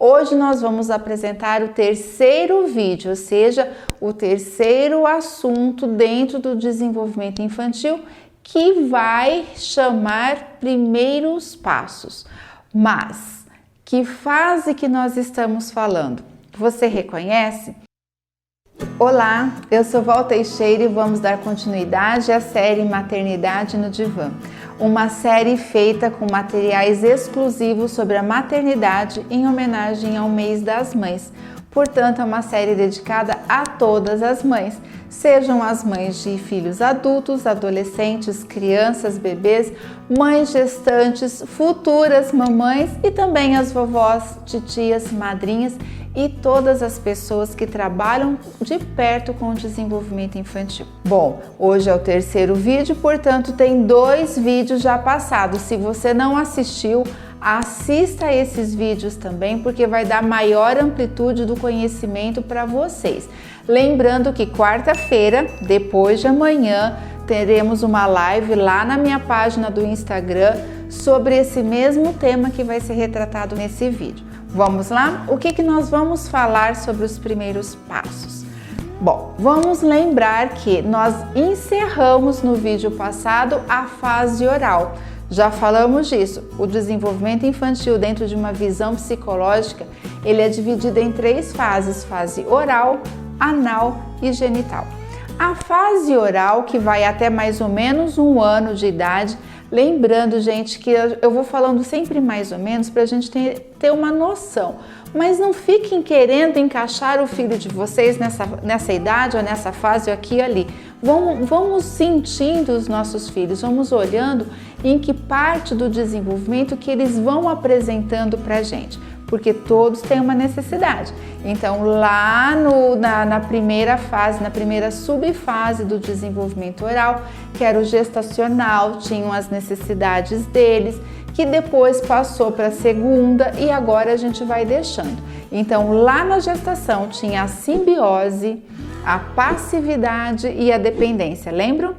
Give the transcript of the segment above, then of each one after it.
Hoje nós vamos apresentar o terceiro vídeo, ou seja, o terceiro assunto dentro do desenvolvimento infantil, que vai chamar primeiros passos. Mas que fase que nós estamos falando? Você reconhece? Olá, eu sou Val Teixeira e vamos dar continuidade à série Maternidade no Divã, uma série feita com materiais exclusivos sobre a maternidade em homenagem ao mês das mães. Portanto, é uma série dedicada a todas as mães, sejam as mães de filhos adultos, adolescentes, crianças, bebês, mães gestantes, futuras mamães e também as vovós, titias, madrinhas e todas as pessoas que trabalham de perto com o desenvolvimento infantil. Bom, hoje é o terceiro vídeo, portanto tem 2 vídeos já passados. Se você não assistiu, assista esses vídeos também, porque vai dar maior amplitude do conhecimento para vocês. Lembrando que quarta-feira, depois de amanhã, teremos uma live lá na minha página do Instagram sobre esse mesmo tema que vai ser retratado nesse vídeo. Vamos lá? O que nós vamos falar sobre os primeiros passos? Bom, vamos lembrar que nós encerramos no vídeo passado a fase oral. Já falamos disso. O desenvolvimento infantil dentro de uma visão psicológica, ele é dividido em 3 fases: fase oral, anal e genital. A fase oral, que vai até mais ou menos 1 ano de idade, lembrando, gente, que eu vou falando sempre mais ou menos para a gente ter uma noção, mas não fiquem querendo encaixar o filho de vocês nessa idade ou nessa fase ou aqui e ali. Vamos sentindo os nossos filhos, vamos olhando em que parte do desenvolvimento que eles vão apresentando para a gente, porque todos têm uma necessidade. Então, lá na primeira fase, na primeira subfase do desenvolvimento oral, que era o gestacional, tinham as necessidades deles, que depois passou para a segunda e agora a gente vai deixando. Então, lá na gestação tinha a simbiose, a passividade e a dependência, lembram?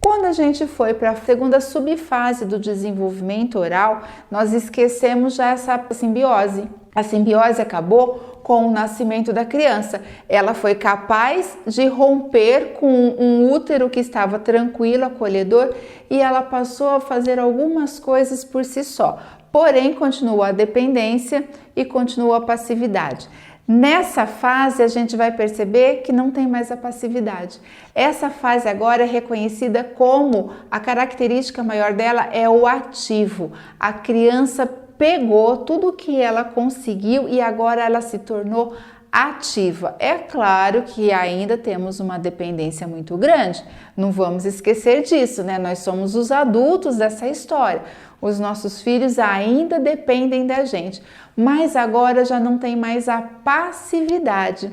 Quando a gente foi para a segunda subfase do desenvolvimento oral, nós esquecemos já essa simbiose. A simbiose acabou com o nascimento da criança. Ela foi capaz de romper com um útero que estava tranquilo, acolhedor, e ela passou a fazer algumas coisas por si só. Porém, continua a dependência e continua a passividade. Nessa fase, a gente vai perceber que não tem mais a passividade. Essa fase agora é reconhecida como a característica maior dela é o ativo. A criança pegou tudo que ela conseguiu e agora ela se tornou ativa. É claro que ainda temos uma dependência muito grande, não vamos esquecer disso, né? Nós somos os adultos dessa história. Os nossos filhos ainda dependem da gente, mas agora já não tem mais a passividade.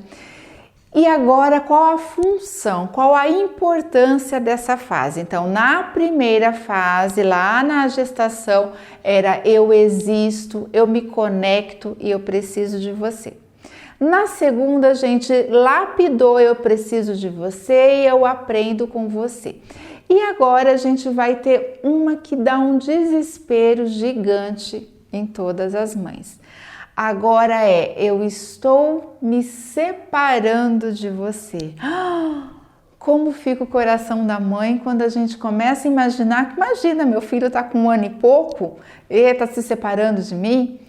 E agora, qual a função, qual a importância dessa fase? Então, na primeira fase, lá na gestação, era eu existo, eu me conecto e eu preciso de você. Na segunda, a gente lapidou eu preciso de você e eu aprendo com você. E agora a gente vai ter uma que dá um desespero gigante em todas as mães. Agora é, eu estou me separando de você. Como fica o coração da mãe quando a gente começa a imaginar que, imagina, meu filho está com 1 ano e pouco e está se separando de mim?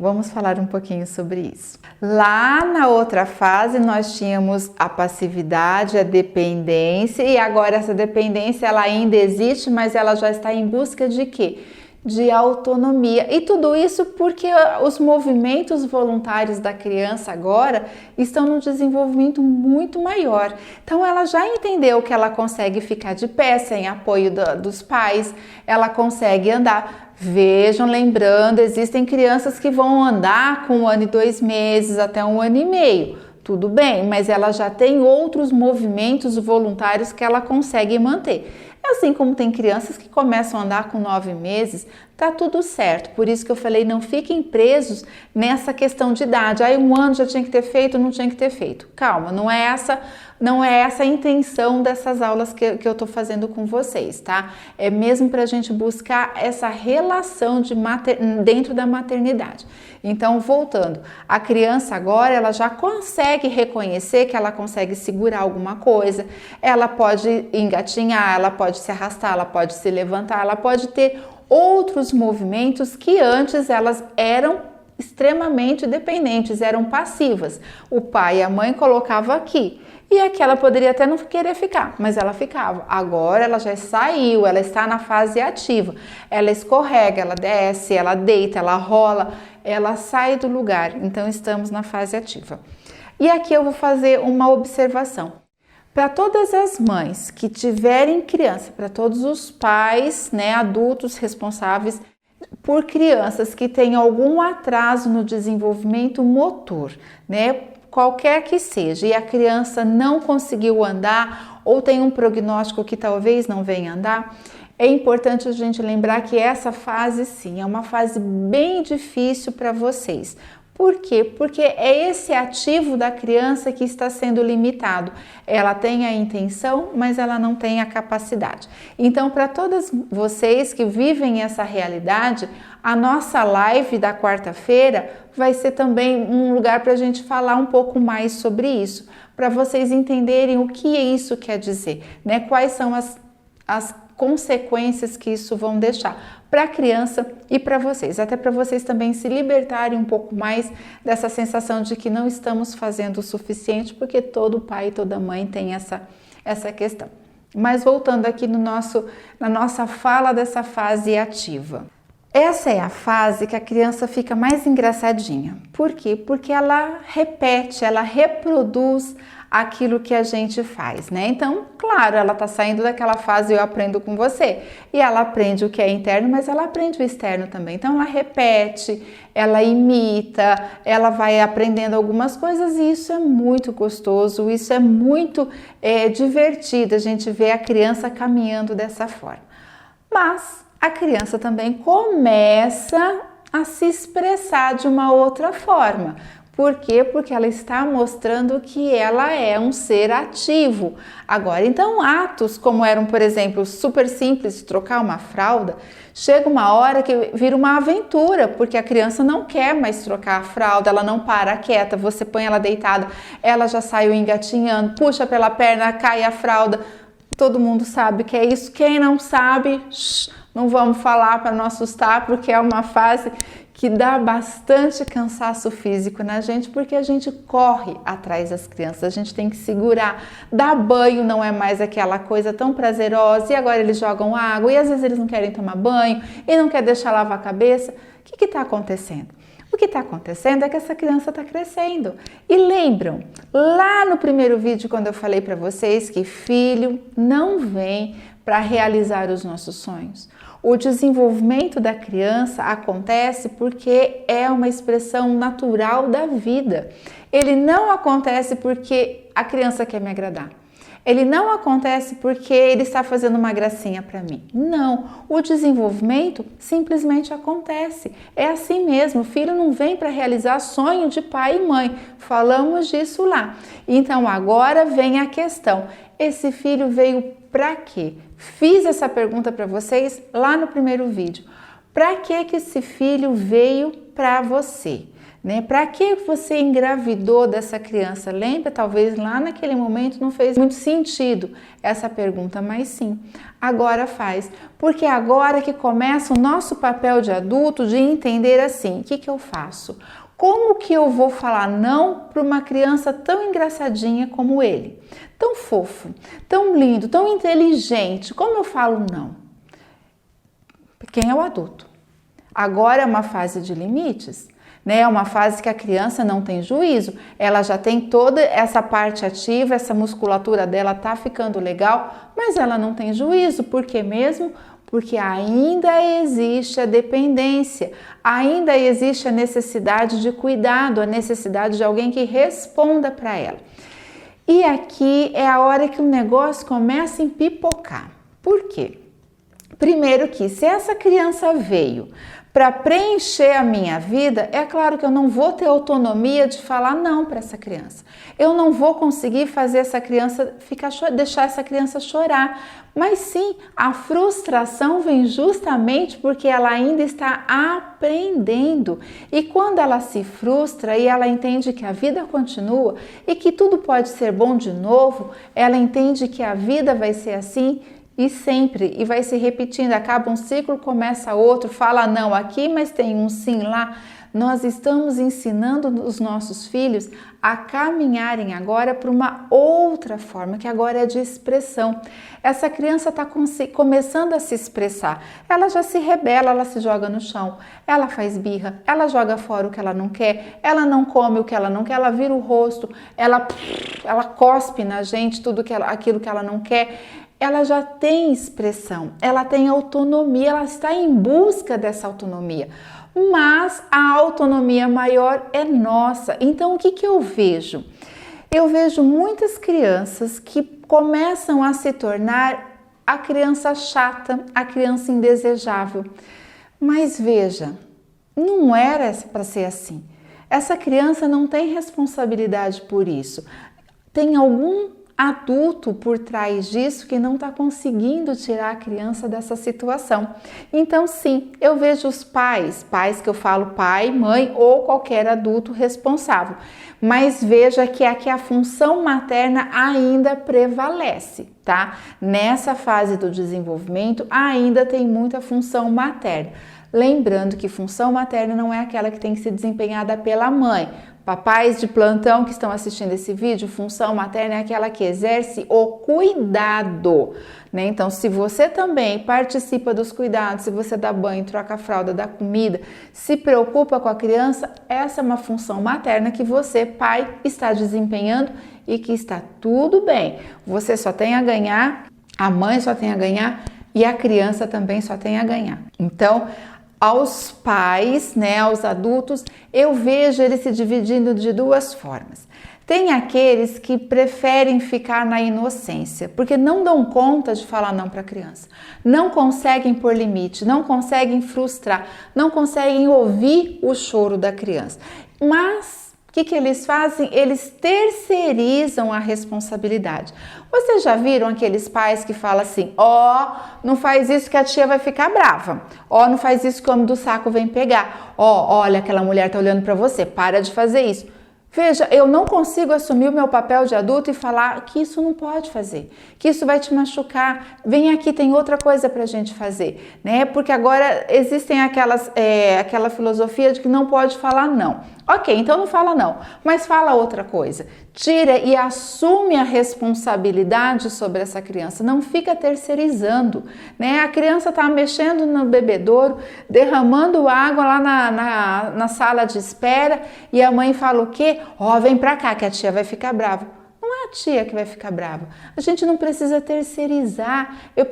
Vamos falar um pouquinho sobre isso. Lá na outra fase nós tínhamos a passividade, a dependência, e agora essa dependência ela ainda existe, mas ela já está em busca de quê? De autonomia. E tudo isso porque os movimentos voluntários da criança agora estão num desenvolvimento muito maior. Então ela já entendeu que ela consegue ficar de pé sem apoio dos pais, ela consegue andar. Vejam, lembrando, existem crianças que vão andar com 1 ano e 2 meses até 1 ano e meio. Tudo bem, mas ela já tem outros movimentos voluntários que ela consegue manter. Assim como tem crianças que começam a andar com 9 meses, tá tudo certo. Por isso que eu falei, não fiquem presos nessa questão de idade. Aí 1 ano já tinha que ter feito, não tinha que ter feito. Calma, não é essa a intenção dessas aulas que eu tô fazendo com vocês, tá? É mesmo para a gente buscar essa relação dentro da maternidade. Então, voltando, a criança agora, ela já consegue reconhecer que ela consegue segurar alguma coisa, ela pode engatinhar, ela pode se arrastar, ela pode se levantar, ela pode ter outros movimentos que antes elas eram extremamente dependentes, eram passivas. O pai e a mãe colocavam aqui. E aqui ela poderia até não querer ficar, mas ela ficava. Agora ela já saiu, ela está na fase ativa. Ela escorrega, ela desce, ela deita, ela rola, ela sai do lugar. Então estamos na fase ativa. E aqui eu vou fazer uma observação. Para todas as mães que tiverem criança, para todos os pais, né, adultos responsáveis por crianças que têm algum atraso no desenvolvimento motor, né? Qualquer que seja, e a criança não conseguiu andar ou tem um prognóstico que talvez não venha andar, é importante a gente lembrar que essa fase sim é uma fase bem difícil para vocês. Por quê? Porque é esse ativo da criança que está sendo limitado. Ela tem a intenção, mas ela não tem a capacidade. Então, para todas vocês que vivem essa realidade, a nossa live da quarta-feira vai ser também um lugar para a gente falar um pouco mais sobre isso, para vocês entenderem o que isso quer dizer, né? Quais são as consequências que isso vão deixar para a criança e para vocês, até para vocês também se libertarem um pouco mais dessa sensação de que não estamos fazendo o suficiente, porque todo pai e toda mãe tem essa questão. Mas voltando aqui na nossa fala dessa fase ativa. Essa é a fase que a criança fica mais engraçadinha. Por quê? Porque ela repete, ela reproduz aquilo que a gente faz, né? Então, claro, ela tá saindo daquela fase eu aprendo com você, e ela aprende o que é interno, mas ela aprende o externo também. Então, ela repete, ela imita, ela vai aprendendo algumas coisas, e isso é muito gostoso, isso é muito divertido, a gente vê a criança caminhando dessa forma. Mas a criança também começa a se expressar de uma outra forma. Por quê? Porque ela está mostrando que ela é um ser ativo. Agora, então, atos como eram, por exemplo, super simples, trocar uma fralda, chega uma hora que vira uma aventura, porque a criança não quer mais trocar a fralda, ela não para quieta, você põe ela deitada, ela já saiu engatinhando, puxa pela perna, cai a fralda. Todo mundo sabe que é isso. Quem não sabe, não vamos falar para não assustar, porque é uma fase que dá bastante cansaço físico na gente, porque a gente corre atrás das crianças, a gente tem que segurar. Dar banho não é mais aquela coisa tão prazerosa, e agora eles jogam água, e às vezes eles não querem tomar banho, e não quer deixar lavar a cabeça. O que está acontecendo? O que está acontecendo é que essa criança está crescendo. E lembram, lá no primeiro vídeo, quando eu falei para vocês que filho não vem para realizar os nossos sonhos. O desenvolvimento da criança acontece porque é uma expressão natural da vida. Ele não acontece porque a criança quer me agradar. Ele não acontece porque ele está fazendo uma gracinha para mim. Não, o desenvolvimento simplesmente acontece. É assim mesmo, o filho não vem para realizar sonho de pai e mãe. Falamos disso lá. Então agora vem a questão, esse filho veio para quê? Fiz essa pergunta para vocês lá no primeiro vídeo. Para que esse filho veio para você? Né? Para que você engravidou dessa criança? Lembra? Talvez lá naquele momento não fez muito sentido essa pergunta, mas sim, agora faz. Porque agora que começa o nosso papel de adulto de entender assim, o que eu faço? Como que eu vou falar não para uma criança tão engraçadinha como ele? Tão fofo, tão lindo, tão inteligente. Como eu falo não? Quem é o adulto? Agora é uma fase de limites, né? É uma fase que a criança não tem juízo. Ela já tem toda essa parte ativa, essa musculatura dela tá ficando legal, mas ela não tem juízo. Por quê mesmo? Porque ainda existe a dependência, ainda existe a necessidade de cuidado, a necessidade de alguém que responda para ela. E aqui é a hora que o negócio começa a empipocar. Por quê? Primeiro que, se essa criança veio para preencher a minha vida, é claro que eu não vou ter autonomia de falar não para essa criança. Eu não vou conseguir fazer essa criança deixar essa criança chorar. Mas sim, a frustração vem justamente porque ela ainda está aprendendo. E quando ela se frustra e ela entende que a vida continua e que tudo pode ser bom de novo, ela entende que a vida vai ser assim e sempre, e vai se repetindo, acaba um ciclo, começa outro, fala não aqui, mas tem um sim lá. Nós estamos ensinando os nossos filhos a caminharem agora para uma outra forma, que agora é de expressão. Essa criança está começando a se expressar, ela já se rebela, ela se joga no chão, ela faz birra, ela joga fora o que ela não quer, ela não come o que ela não quer, ela vira o rosto, ela cospe na gente aquilo que ela não quer. Ela já tem expressão, ela tem autonomia, ela está em busca dessa autonomia, mas a autonomia maior é nossa. Então, o que eu vejo? Eu vejo muitas crianças que começam a se tornar a criança chata, a criança indesejável. Mas veja, não era para ser assim. Essa criança não tem responsabilidade por isso. Tem algum adulto por trás disso que não está conseguindo tirar a criança dessa situação. Então sim, eu vejo os pais que eu falo pai, mãe ou qualquer adulto responsável, mas veja que aqui a função materna ainda prevalece, tá? Nessa fase do desenvolvimento ainda tem muita função materna. Lembrando que função materna não é aquela que tem que ser desempenhada pela mãe. Papais de plantão que estão assistindo esse vídeo, função materna é aquela que exerce o cuidado, né? Então, se você também participa dos cuidados, se você dá banho, troca a fralda, dá comida, se preocupa com a criança, essa é uma função materna que você, pai, está desempenhando e que está tudo bem. Você só tem a ganhar, a mãe só tem a ganhar e a criança também só tem a ganhar. Então, aos pais, né, aos adultos, eu vejo eles se dividindo de duas formas. Tem aqueles que preferem ficar na inocência, porque não dão conta de falar não para a criança, não conseguem pôr limite, não conseguem frustrar, não conseguem ouvir o choro da criança. Mas o que eles fazem? Eles terceirizam a responsabilidade. Vocês já viram aqueles pais que falam assim, não faz isso que a tia vai ficar brava, não faz isso que o homem do saco vem pegar, olha, aquela mulher tá olhando para você, para de fazer isso. Veja, eu não consigo assumir o meu papel de adulto e falar que isso não pode fazer, que isso vai te machucar, vem aqui, tem outra coisa pra gente fazer, né? Porque agora existem aquela filosofia de que não pode falar não. Ok, então não fala não, mas fala outra coisa. Tira e assume a responsabilidade sobre essa criança, não fica terceirizando, né? A criança tá mexendo no bebedouro, derramando água lá na sala de espera e a mãe fala o quê? Vem pra cá que a tia vai ficar brava. Não é a tia que vai ficar brava. A gente não precisa terceirizar. Eu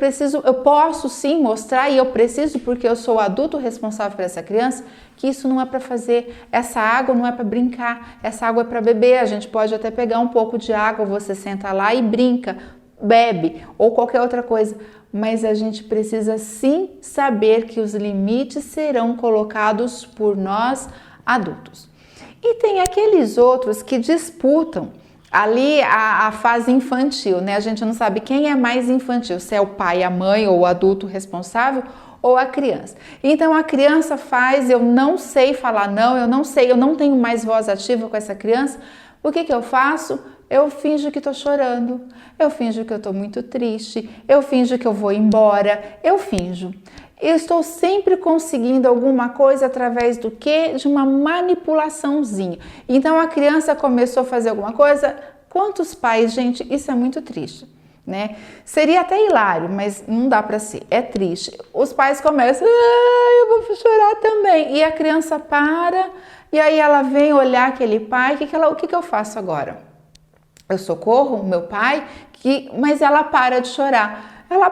posso sim mostrar e eu preciso, porque eu sou o adulto responsável por essa criança, que isso não é para fazer. Essa água não é para brincar. Essa água é para beber. A gente pode até pegar um pouco de água, você senta lá e brinca, bebe ou qualquer outra coisa. Mas a gente precisa sim saber que os limites serão colocados por nós adultos. E tem aqueles outros que disputam ali a fase infantil, né? A gente não sabe quem é mais infantil, se é o pai, a mãe ou o adulto responsável ou a criança. Então a criança faz, eu não sei falar não, eu não tenho mais voz ativa com essa criança. O que eu faço? Eu finjo que estou chorando, eu finjo que eu estou muito triste, eu finjo que eu vou embora, eu finjo. Eu estou sempre conseguindo alguma coisa através do quê? De uma manipulaçãozinha. Então a criança começou a fazer alguma coisa. Quantos pais, gente, isso é muito triste, né? Seria até hilário, mas não dá para ser, é triste. Os pais começam, eu vou chorar também. E a criança para, e aí ela vem olhar aquele pai, o que eu faço agora? Eu socorro o meu pai, mas ela para de chorar. Ela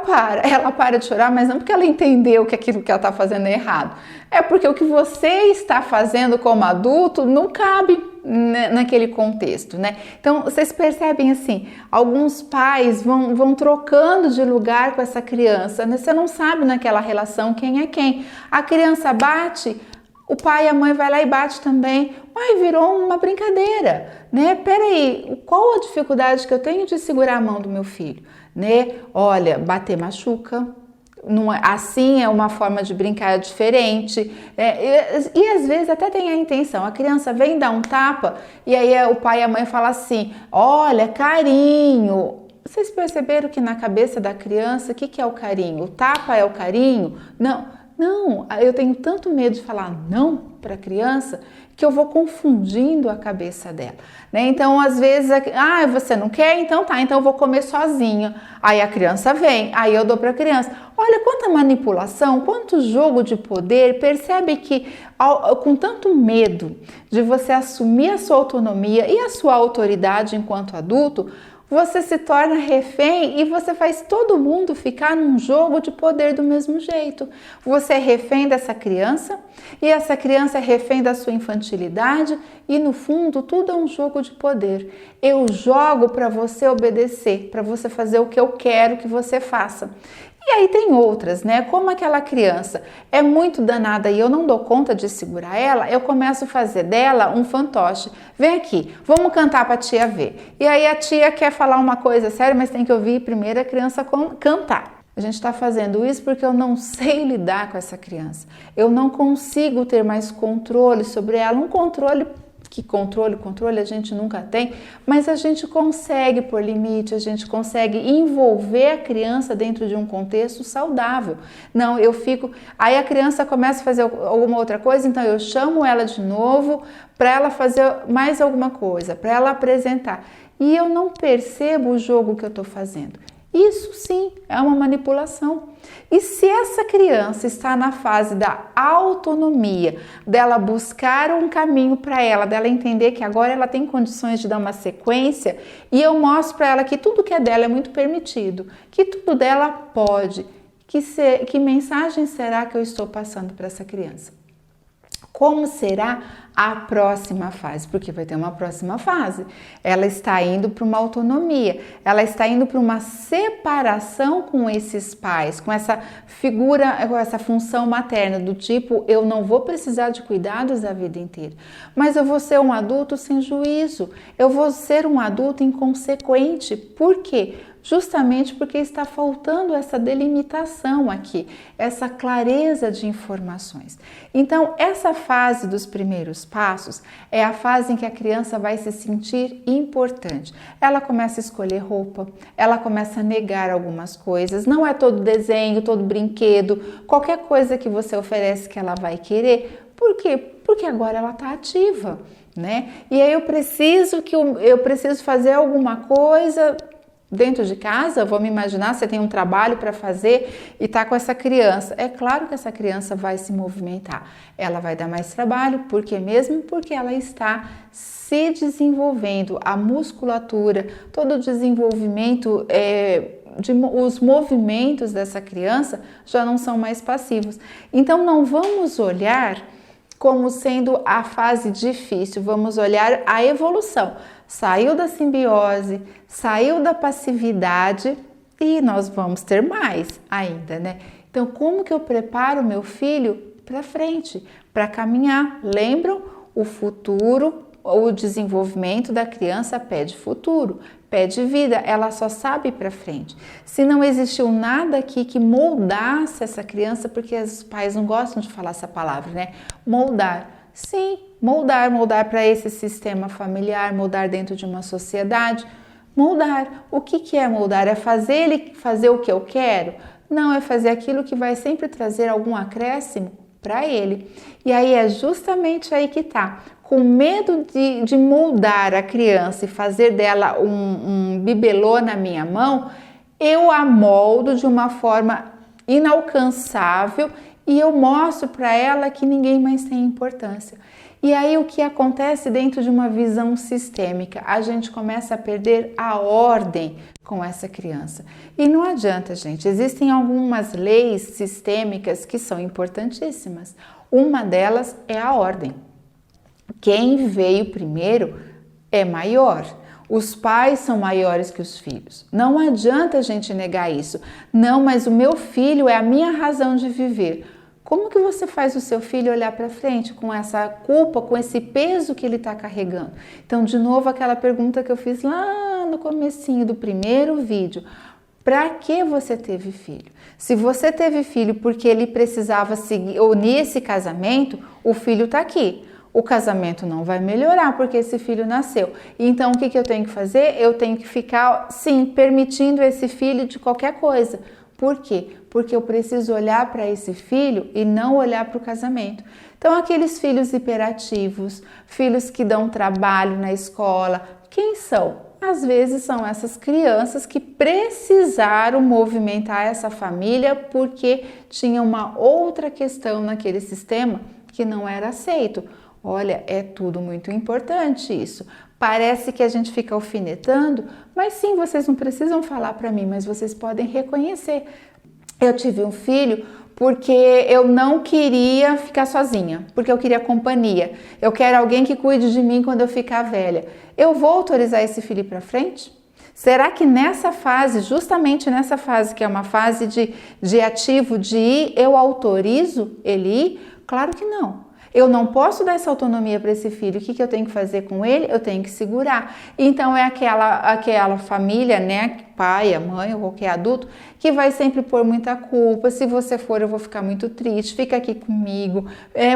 para de chorar, mas não porque ela entendeu que aquilo que ela está fazendo é errado. É porque o que você está fazendo como adulto não cabe, naquele contexto, né? Então, vocês percebem assim, alguns pais vão trocando de lugar com essa criança, né? Você não sabe naquela relação quem é quem. A criança bate, o pai e a mãe vai lá e bate também. Ai, virou uma brincadeira, né? Peraí, qual a dificuldade que eu tenho de segurar a mão do meu filho, né? Olha, bater machuca. Não, assim é uma forma de brincar diferente, e às vezes até tem a intenção, a criança vem dar um tapa e aí o pai e a mãe falam assim, olha, carinho. Vocês perceberam que na cabeça da criança, o que é o carinho? O tapa é o carinho? Não, eu tenho tanto medo de falar não para a criança que eu vou confundindo a cabeça dela, né? Então, às vezes, você não quer? Então tá, então eu vou comer sozinha. Aí a criança vem, aí eu dou para a criança. Olha quanta manipulação, quanto jogo de poder. Percebe que com tanto medo de você assumir a sua autonomia e a sua autoridade enquanto adulto, você se torna refém e você faz todo mundo ficar num jogo de poder do mesmo jeito. Você é refém dessa criança e essa criança é refém da sua infantilidade e no fundo tudo é um jogo de poder. Eu jogo para você obedecer, para você fazer o que eu quero que você faça. E aí tem outras, né? Como aquela criança é muito danada e eu não dou conta de segurar ela, eu começo a fazer dela um fantoche. Vem aqui, vamos cantar para a tia ver. E aí a tia quer falar uma coisa séria, mas tem que ouvir primeiro a criança cantar. A gente está fazendo isso porque eu não sei lidar com essa criança. Eu não consigo ter mais controle sobre ela, um controle a gente nunca tem, mas a gente consegue pôr limite, a gente consegue envolver a criança dentro de um contexto saudável. Não, aí a criança começa a fazer alguma outra coisa, então eu chamo ela de novo para ela fazer mais alguma coisa, para ela apresentar. E eu não percebo o jogo que eu estou fazendo. Isso sim é uma manipulação. E se essa criança está na fase da autonomia, dela buscar um caminho para ela, dela entender que agora ela tem condições de dar uma sequência, e eu mostro para ela que tudo que é dela é muito permitido, que tudo dela pode, que mensagem será que eu estou passando para essa criança? Como será a próxima fase? Porque vai ter uma próxima fase. Ela está indo para uma autonomia, ela está indo para uma separação com esses pais, com essa figura, com essa função materna, do tipo, eu não vou precisar de cuidados a vida inteira, mas eu vou ser um adulto sem juízo, eu vou ser um adulto inconsequente. Por quê? Justamente porque está faltando essa delimitação aqui, essa clareza de informações. Então, essa fase dos primeiros passos é a fase em que a criança vai se sentir importante. Ela começa a escolher roupa, ela começa a negar algumas coisas, não é todo desenho, todo brinquedo, qualquer coisa que você oferece que ela vai querer. Por quê? Porque agora ela está ativa, né? E aí eu preciso fazer alguma coisa dentro de casa. Vamos imaginar, você tem um trabalho para fazer e está com essa criança. É claro que essa criança vai se movimentar. Ela vai dar mais trabalho, porque ela está se desenvolvendo. A musculatura, todo o desenvolvimento, os movimentos dessa criança já não são mais passivos. Então não vamos olhar como sendo a fase difícil, vamos olhar a evolução. Saiu da simbiose, saiu da passividade e nós vamos ter mais ainda, né? Então, como que eu preparo meu filho para frente, para caminhar? Lembram? O futuro, o desenvolvimento da criança pede futuro, pede vida, ela só sabe para frente. Se não existiu nada aqui que moldasse essa criança, porque os pais não gostam de falar essa palavra, né? Moldar. Sim, moldar para esse sistema familiar, moldar dentro de uma sociedade. Moldar. O que é moldar? É fazer ele fazer o que eu quero? Não, é fazer aquilo que vai sempre trazer algum acréscimo para ele. E aí é justamente aí que está. Com medo de moldar a criança e fazer dela um bibelô na minha mão, eu a moldo de uma forma inalcançável e eu mostro para ela que ninguém mais tem importância. E aí o que acontece dentro de uma visão sistêmica? A gente começa a perder a ordem com essa criança. E não adianta, gente, existem algumas leis sistêmicas que são importantíssimas. Uma delas é a ordem. quem veio primeiro é maior. Os pais são maiores que os filhos. Não adianta a gente negar isso. Não, mas o meu filho é a minha razão de viver. Como que você faz o seu filho olhar para frente com essa culpa, com esse peso que ele está carregando? Então, de novo, aquela pergunta que eu fiz lá no comecinho do primeiro vídeo. Para que você teve filho? Se você teve filho porque ele precisava seguir, unir esse casamento, o filho está aqui. O casamento não vai melhorar porque esse filho nasceu. Então, o que eu tenho que fazer? Eu tenho que ficar, sim, permitindo esse filho de qualquer coisa. Por quê? Porque eu preciso olhar para esse filho e não olhar para o casamento. Então, aqueles filhos hiperativos, filhos que dão trabalho na escola, quem são? Às vezes são essas crianças que precisaram movimentar essa família porque tinha uma outra questão naquele sistema que não era aceito. Olha, é tudo muito importante isso. Parece que a gente fica alfinetando, mas sim, vocês não precisam falar para mim, mas vocês podem reconhecer. Eu tive um filho porque eu não queria ficar sozinha, porque eu queria companhia. Eu quero alguém que cuide de mim quando eu ficar velha. Eu vou autorizar esse filho para frente? Será que nessa fase, justamente nessa fase, que é uma fase de ativo, de ir, eu autorizo ele ir? Claro que não. Eu não posso dar essa autonomia para esse filho. O que eu tenho que fazer com ele? Eu tenho que segurar. Então é aquela família, né? Pai, a mãe ou qualquer adulto que vai sempre pôr muita culpa. Se você for, eu vou ficar muito triste. Fica aqui comigo.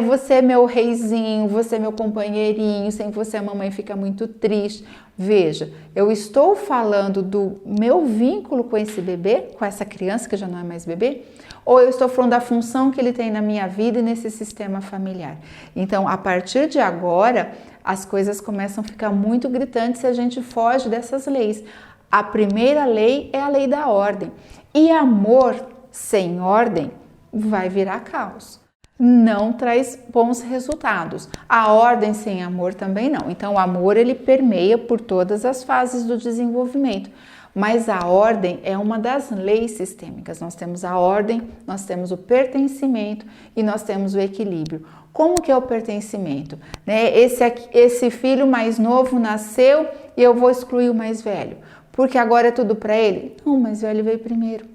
Você é meu reizinho, você é meu companheirinho. Sem você a mamãe fica muito triste. Veja, eu estou falando do meu vínculo com esse bebê, com essa criança que já não é mais bebê, ou eu estou falando da função que ele tem na minha vida e nesse sistema familiar. Então, a partir de agora, as coisas começam a ficar muito gritantes se a gente foge dessas leis. A primeira lei é a lei da ordem. E amor sem ordem vai virar caos. Não traz bons resultados. A ordem sem amor também não. Então, o amor ele permeia por todas as fases do desenvolvimento. Mas a ordem é uma das leis sistêmicas. Nós temos a ordem, nós temos o pertencimento e nós temos o equilíbrio. Como que é o pertencimento? Esse filho mais novo nasceu e eu vou excluir o mais velho, porque agora é tudo para ele? Não, o mais velho veio primeiro.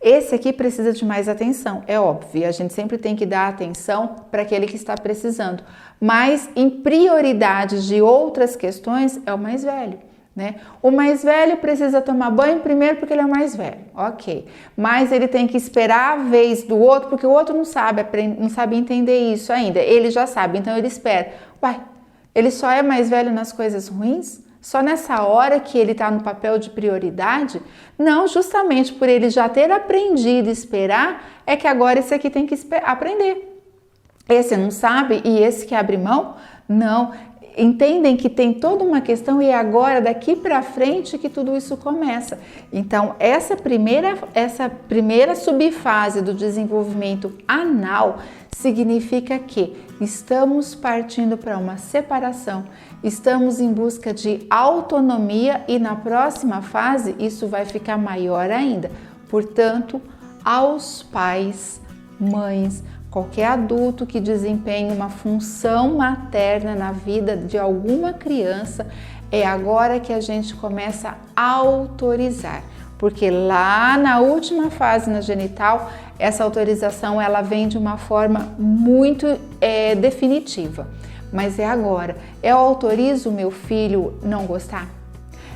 Esse aqui precisa de mais atenção, é óbvio, a gente sempre tem que dar atenção para aquele que está precisando, mas em prioridade de outras questões é o mais velho. Né? O mais velho precisa tomar banho primeiro porque ele é o mais velho, ok, mas ele tem que esperar a vez do outro porque o outro não sabe entender isso ainda, ele já sabe, então ele espera. Uai, ele só é mais velho nas coisas ruins? Só nessa hora que ele está no papel de prioridade? Não, justamente por ele já ter aprendido a esperar, é que agora esse aqui tem que aprender. Esse não sabe e esse que abre mão? Não. Entendem que tem toda uma questão e é agora, daqui para frente, que tudo isso começa. Então, essa primeira subfase do desenvolvimento anal significa que estamos partindo para uma separação, estamos em busca de autonomia e na próxima fase isso vai ficar maior ainda. Portanto, aos pais, mães, qualquer adulto que desempenhe uma função materna na vida de alguma criança, é agora que a gente começa a autorizar. Porque lá na última fase na genital, essa autorização ela vem de uma forma muito definitiva. Mas é agora. Eu autorizo o meu filho não gostar?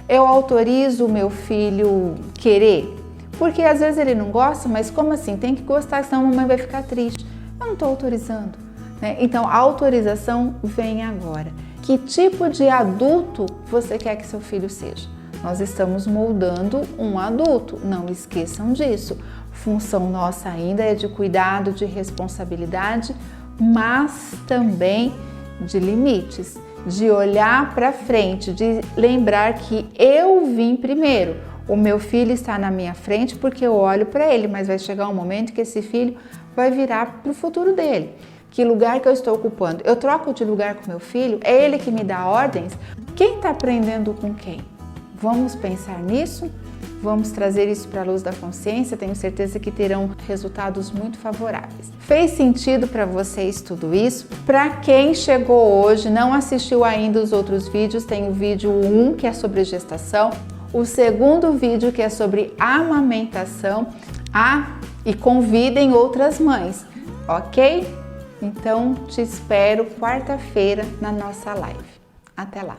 Eu autorizo o meu filho querer? Porque às vezes ele não gosta, mas como assim? Tem que gostar, senão a mamãe vai ficar triste. Eu não estou autorizando, né? Então, a autorização vem agora. Que tipo de adulto você quer que seu filho seja? Nós estamos moldando um adulto, não esqueçam disso. Função nossa ainda é de cuidado, de responsabilidade, mas também de limites, de olhar para frente, de lembrar que eu vim primeiro. O meu filho está na minha frente porque eu olho para ele, mas vai chegar um momento que esse filho vai virar para o futuro dele. Que lugar que eu estou ocupando? Eu troco de lugar com meu filho? É ele que me dá ordens? Quem está aprendendo com quem? Vamos pensar nisso? Vamos trazer isso para a luz da consciência, tenho certeza que terão resultados muito favoráveis. Fez sentido para vocês tudo isso? Para quem chegou hoje, não assistiu ainda os outros vídeos, tem o vídeo 1 que é sobre gestação, o segundo vídeo que é sobre amamentação, e convidem outras mães, ok? Então te espero quarta-feira na nossa live. Até lá!